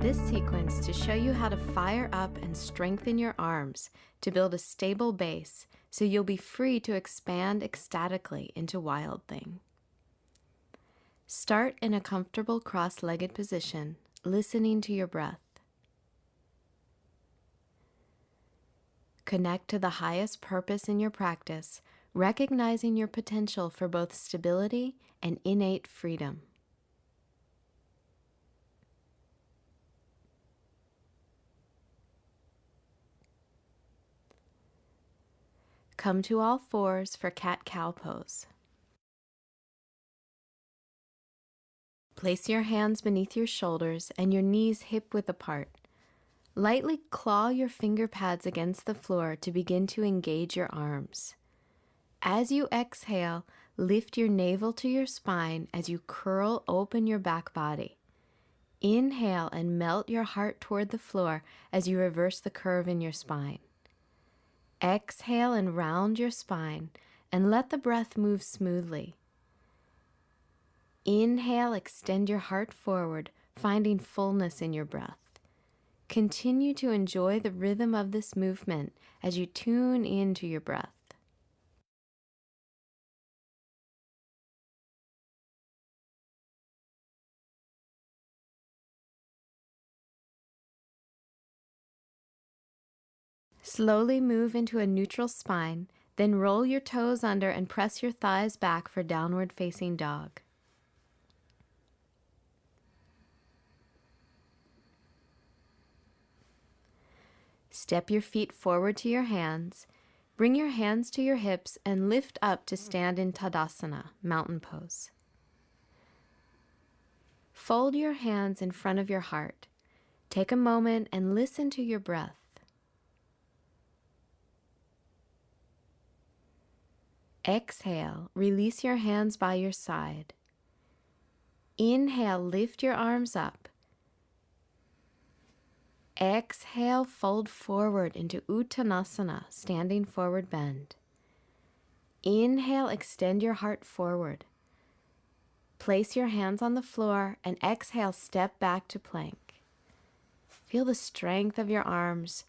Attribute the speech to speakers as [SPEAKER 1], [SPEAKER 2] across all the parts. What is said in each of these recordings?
[SPEAKER 1] this sequence to show you how to fire up and strengthen your arms to build a stable base so you'll be free to expand ecstatically into Wild Thing. Start in a comfortable cross-legged position, listening to your breath. Connect to the highest purpose in your practice, recognizing your potential for both stability and innate freedom. Come to all fours for cat-cow pose. Place your hands beneath your shoulders and your knees hip-width apart. Lightly claw your finger pads against the floor to begin to engage your arms. As you exhale, lift your navel to your spine as you curl open your back body. Inhale and melt your heart toward the floor as you reverse the curve in your spine. Exhale and round your spine and let the breath move smoothly. Inhale, extend your heart forward, finding fullness in your breath. Continue to enjoy the rhythm of this movement as you tune into your breath. Slowly move into a neutral spine, then roll your toes under and press your thighs back for downward facing dog. Step your feet forward to your hands, bring your hands to your hips and lift up to stand in Tadasana, mountain pose. Fold your hands in front of your heart. Take a moment and listen to your breath. Exhale, release your hands by your side. Inhale, lift your arms up. Exhale, fold forward into Uttanasana, standing forward bend. Inhale, extend your heart forward. Place your hands on the floor and exhale, step back to plank. Feel the strength of your arms.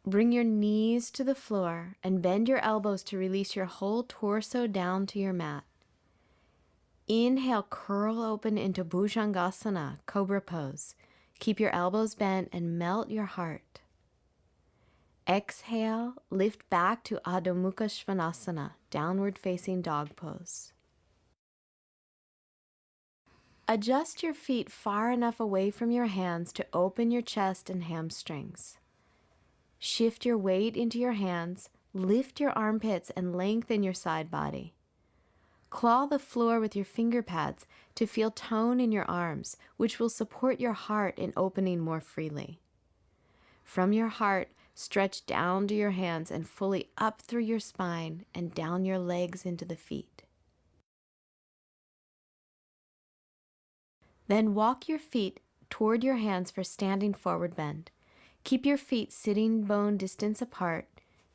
[SPEAKER 1] Bring your knees to the floor and bend your elbows to release your whole torso down to your mat. Inhale, curl open into Bhujangasana, cobra pose. Keep your elbows bent and melt your heart. Exhale, lift back to Adho Mukha Svanasana, downward facing dog pose. Adjust your feet far enough away from your hands to open your chest and hamstrings. Shift your weight into your hands, lift your armpits and lengthen your side body. Claw the floor with your finger pads to feel tone in your arms, which will support your heart in opening more freely. From your heart, stretch down to your hands and fully up through your spine and down your legs into the feet. Then walk your feet toward your hands for standing forward bend. Keep your feet sitting bone distance apart,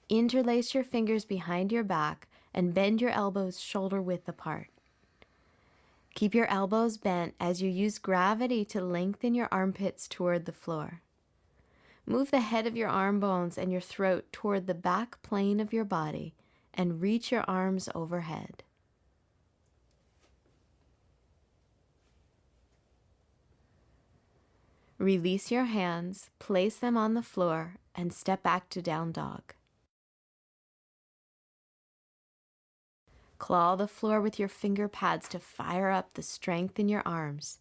[SPEAKER 1] interlace your fingers behind your back, and bend your elbows shoulder width apart. Keep your elbows bent as you use gravity to lengthen your armpits toward the floor. Move the head of your arm bones and your throat toward the back plane of your body and reach your arms overhead. Release your hands, place them on the floor, and step back to down dog. Claw the floor with your finger pads to fire up the strength in your arms.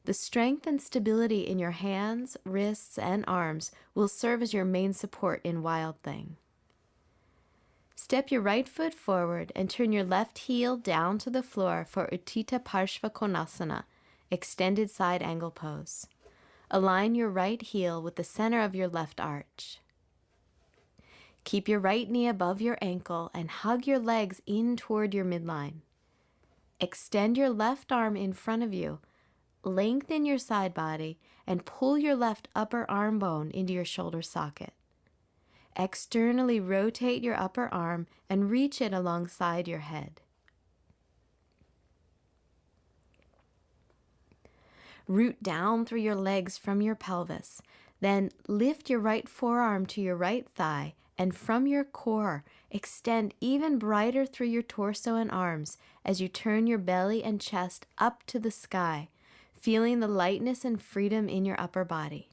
[SPEAKER 1] The strength and stability in your hands, wrists, and arms will serve as your main support in Wild Thing. Step your right foot forward and turn your left heel down to the floor for Uttita Parshva Konasana, extended side angle pose. Align your right heel with the center of your left arch. Keep your right knee above your ankle and hug your legs in toward your midline. Extend your left arm in front of you, lengthen your side body, and pull your left upper arm bone into your shoulder socket. Externally rotate your upper arm and reach it alongside your head. Root down through your legs from your pelvis. Then lift your right forearm to your right thigh, and from your core, extend even brighter through your torso and arms as you turn your belly and chest up to the sky, feeling the lightness and freedom in your upper body.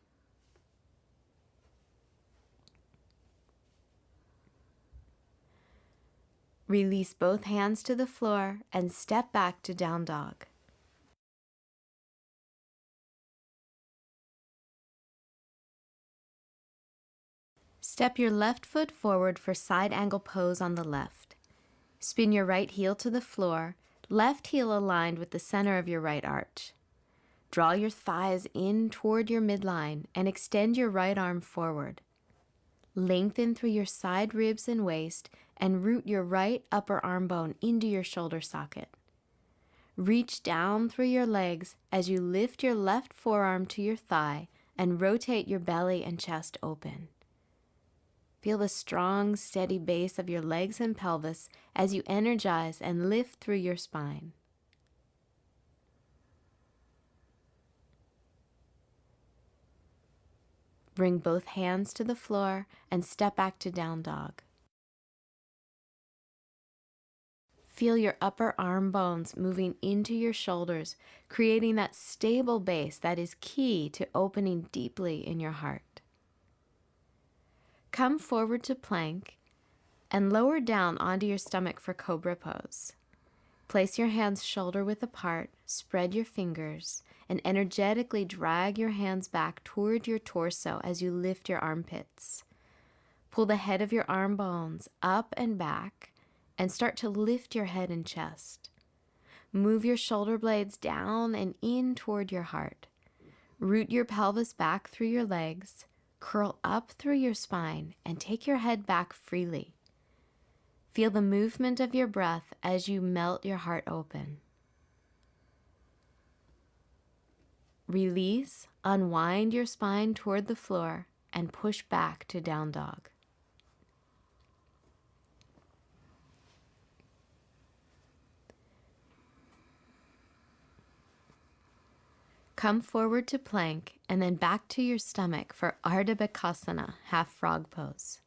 [SPEAKER 1] Release both hands to the floor and step back to down dog. Step your left foot forward for side angle pose on the left. Spin your right heel to the floor, left heel aligned with the center of your right arch. Draw your thighs in toward your midline and extend your right arm forward. Lengthen through your side ribs and waist and root your right upper arm bone into your shoulder socket. Reach down through your legs as you lift your left forearm to your thigh and rotate your belly and chest open. Feel the strong, steady base of your legs and pelvis as you energize and lift through your spine. Bring both hands to the floor and step back to down dog. Feel your upper arm bones moving into your shoulders, creating that stable base that is key to opening deeply in your heart. Come forward to plank and lower down onto your stomach for cobra pose. Place your hands shoulder width apart, spread your fingers, and energetically drag your hands back toward your torso as you lift your armpits. Pull the head of your arm bones up and back and start to lift your head and chest. Move your shoulder blades down and in toward your heart. Root your pelvis back through your legs, curl up through your spine, and take your head back freely. Feel the movement of your breath as you melt your heart open. Release, unwind your spine toward the floor, and push back to down dog. Come forward to plank and then back to your stomach for Ardha Bhakasana, half frog pose.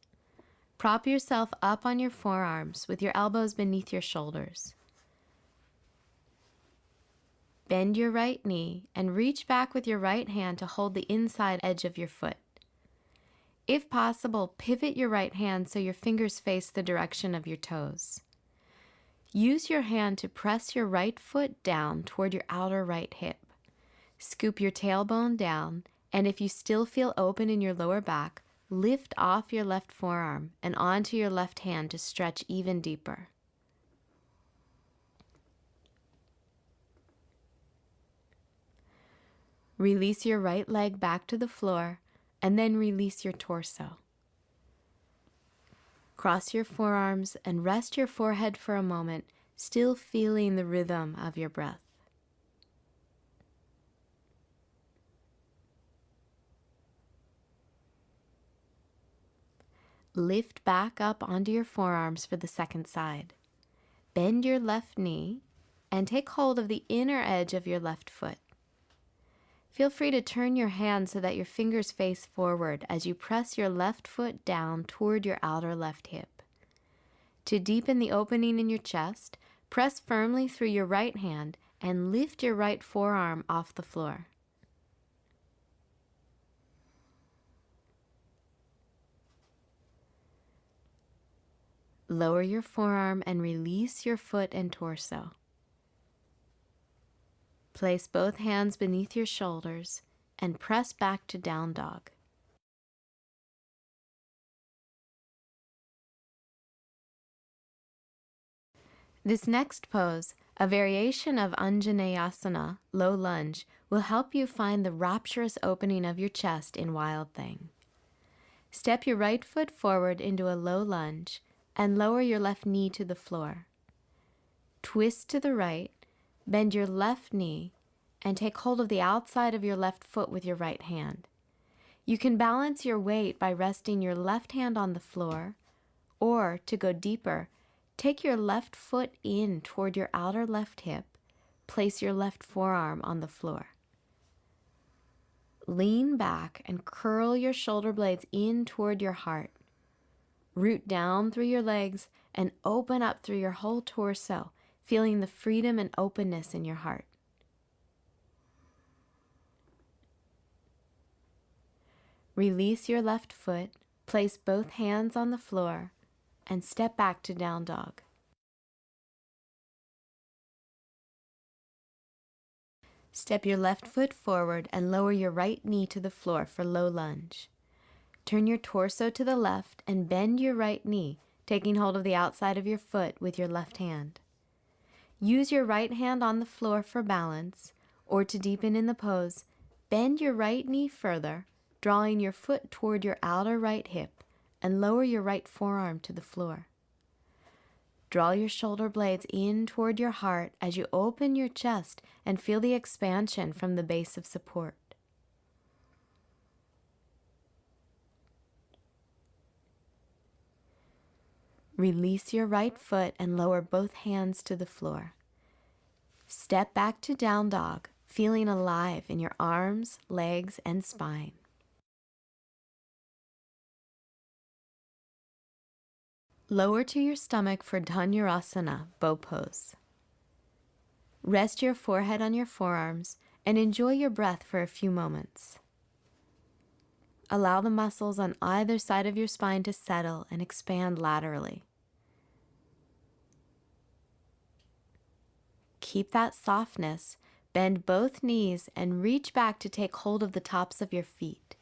[SPEAKER 1] Prop yourself up on your forearms with your elbows beneath your shoulders. Bend your right knee and reach back with your right hand to hold the inside edge of your foot. If possible, pivot your right hand so your fingers face the direction of your toes. Use your hand to press your right foot down toward your outer right hip. Scoop your tailbone down, and if you still feel open in your lower back, lift off your left forearm and onto your left hand to stretch even deeper. Release your right leg back to the floor, and then release your torso. Cross your forearms and rest your forehead for a moment, still feeling the rhythm of your breath. Lift back up onto your forearms for the second side. Bend your left knee and take hold of the inner edge of your left foot. Feel free to turn your hand so that your fingers face forward as you press your left foot down toward your outer left hip. To deepen the opening in your chest, press firmly through your right hand and lift your right forearm off the floor. Lower your forearm and release your foot and torso. Place both hands beneath your shoulders and press back to down dog. This next pose, a variation of Anjaneyasana, low lunge, will help you find the rapturous opening of your chest in Wild Thing. Step your right foot forward into a low lunge and lower your left knee to the floor. Twist to the right, bend your left knee, and take hold of the outside of your left foot with your right hand. You can balance your weight by resting your left hand on the floor, or, to go deeper, take your left foot in toward your outer left hip, place your left forearm on the floor. Lean back and curl your shoulder blades in toward your heart. Root down through your legs and open up through your whole torso, feeling the freedom and openness in your heart. Release your left foot, place both hands on the floor, and step back to down dog. Step your left foot forward and lower your right knee to the floor for low lunge. Turn your torso to the left and bend your right knee, taking hold of the outside of your foot with your left hand. Use your right hand on the floor for balance, or to deepen in the pose, bend your right knee further, drawing your foot toward your outer right hip, and lower your right forearm to the floor. Draw your shoulder blades in toward your heart as you open your chest and feel the expansion from the base of support. Release your right foot and lower both hands to the floor. Step back to down dog, feeling alive in your arms, legs, and spine. Lower to your stomach for Dhanurasana, bow pose. Rest your forehead on your forearms and enjoy your breath for a few moments. Allow the muscles on either side of your spine to settle and expand laterally. Keep that softness, bend both knees and reach back to take hold of the tops of your feet.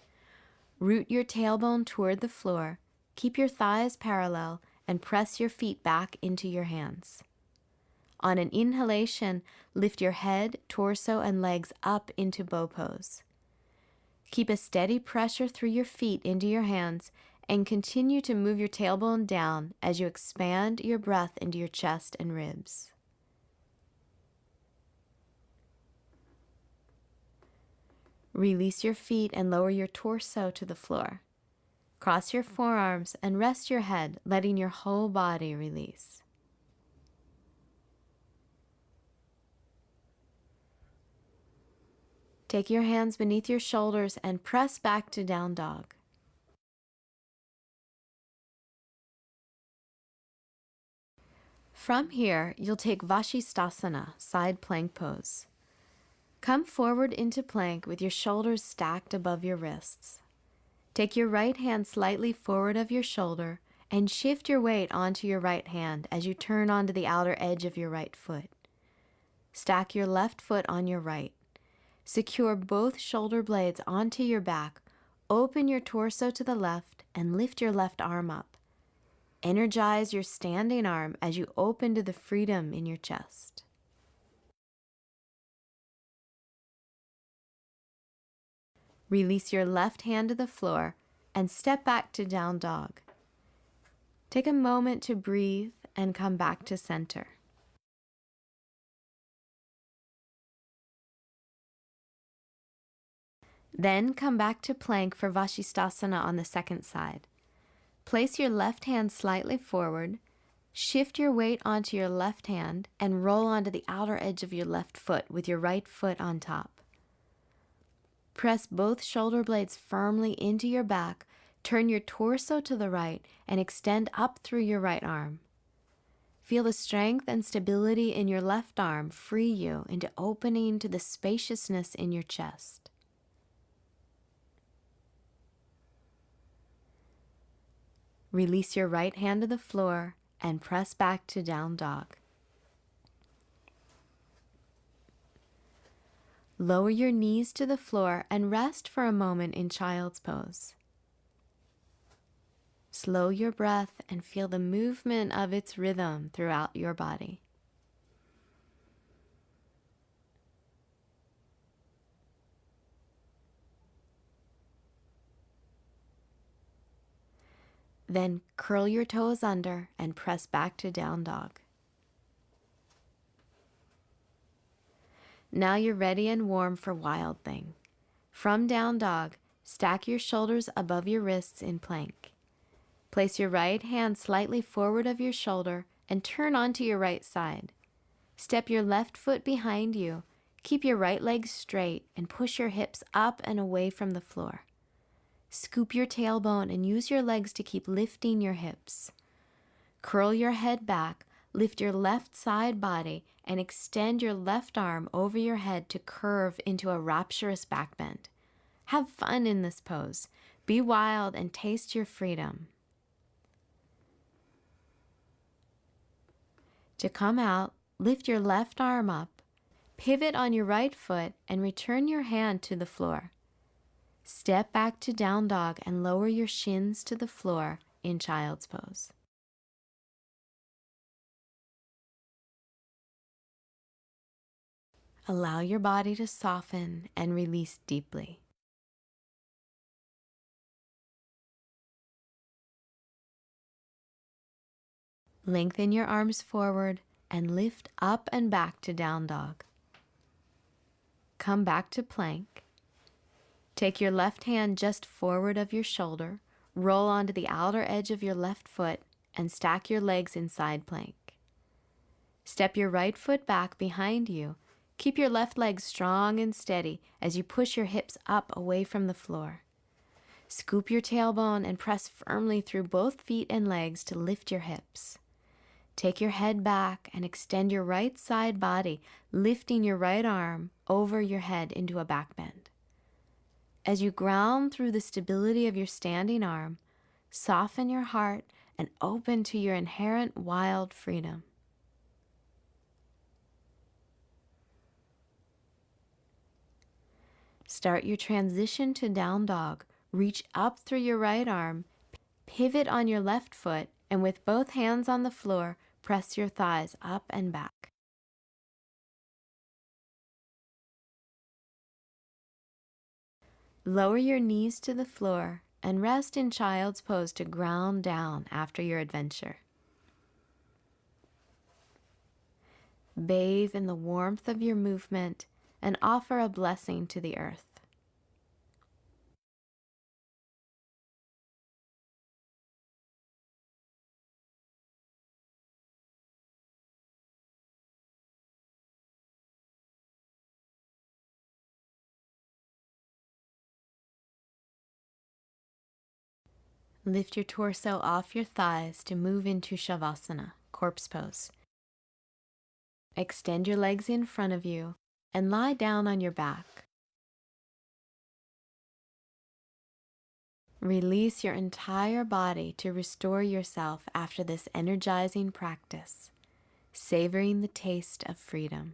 [SPEAKER 1] Root your tailbone toward the floor, keep your thighs parallel, and press your feet back into your hands. On an inhalation, lift your head, torso, and legs up into bow pose. Keep a steady pressure through your feet into your hands and continue to move your tailbone down as you expand your breath into your chest and ribs. Release your feet and lower your torso to the floor. Cross your forearms and rest your head, letting your whole body release. Take your hands beneath your shoulders and press back to down dog. From here, you'll take Vashisthasana, side plank pose. Come forward into plank with your shoulders stacked above your wrists. Take your right hand slightly forward of your shoulder and shift your weight onto your right hand as you turn onto the outer edge of your right foot. Stack your left foot on your right. Secure both shoulder blades onto your back, open your torso to the left, and lift your left arm up. Energize your standing arm as you open to the freedom in your chest. Release your left hand to the floor and step back to down dog. Take a moment to breathe and come back to center. Then come back to plank for Vashisthasana on the second side. Place your left hand slightly forward, shift your weight onto your left hand, and roll onto the outer edge of your left foot with your right foot on top. Press both shoulder blades firmly into your back, turn your torso to the right, and extend up through your right arm. Feel the strength and stability in your left arm free you into opening to the spaciousness in your chest. Release your right hand to the floor and press back to down dog. Lower your knees to the floor and rest for a moment in child's pose. Slow your breath and feel the movement of its rhythm throughout your body. Then curl your toes under and press back to down dog. Now you're ready and warm for Wild Thing. From down dog, stack your shoulders above your wrists in plank. Place your right hand slightly forward of your shoulder and turn onto your right side. Step your left foot behind you, Keep your right leg straight and push your hips up and away from the floor. Scoop your tailbone and use your legs to keep lifting your hips. Curl your head back, lift your left side body, and extend your left arm over your head to curve into a rapturous back bend. Have fun in this pose. Be wild and taste your freedom. To come out, lift your left arm up, pivot on your right foot, and return your hand to the floor. Step back to down dog and lower your shins to the floor in child's pose. Allow your body to soften and release deeply. Lengthen your arms forward and lift up and back to down dog. Come back to plank. Take your left hand just forward of your shoulder, roll onto the outer edge of your left foot, and stack your legs in side plank. Step your right foot back behind you. Keep your left leg strong and steady as you push your hips up away from the floor. Scoop your tailbone and press firmly through both feet and legs to lift your hips. Take your head back and extend your right side body, lifting your right arm over your head into a back bend. As you ground through the stability of your standing arm, soften your heart and open to your inherent wild freedom. Start your transition to down dog. Reach up through your right arm, pivot on your left foot, and with both hands on the floor, press your thighs up and back. Lower your knees to the floor and rest in child's pose to ground down after your adventure. Bathe in the warmth of your movement and offer a blessing to the earth. Lift your torso off your thighs to move into Shavasana, corpse pose. Extend your legs in front of you and lie down on your back. Release your entire body to restore yourself after this energizing practice, savoring the taste of freedom.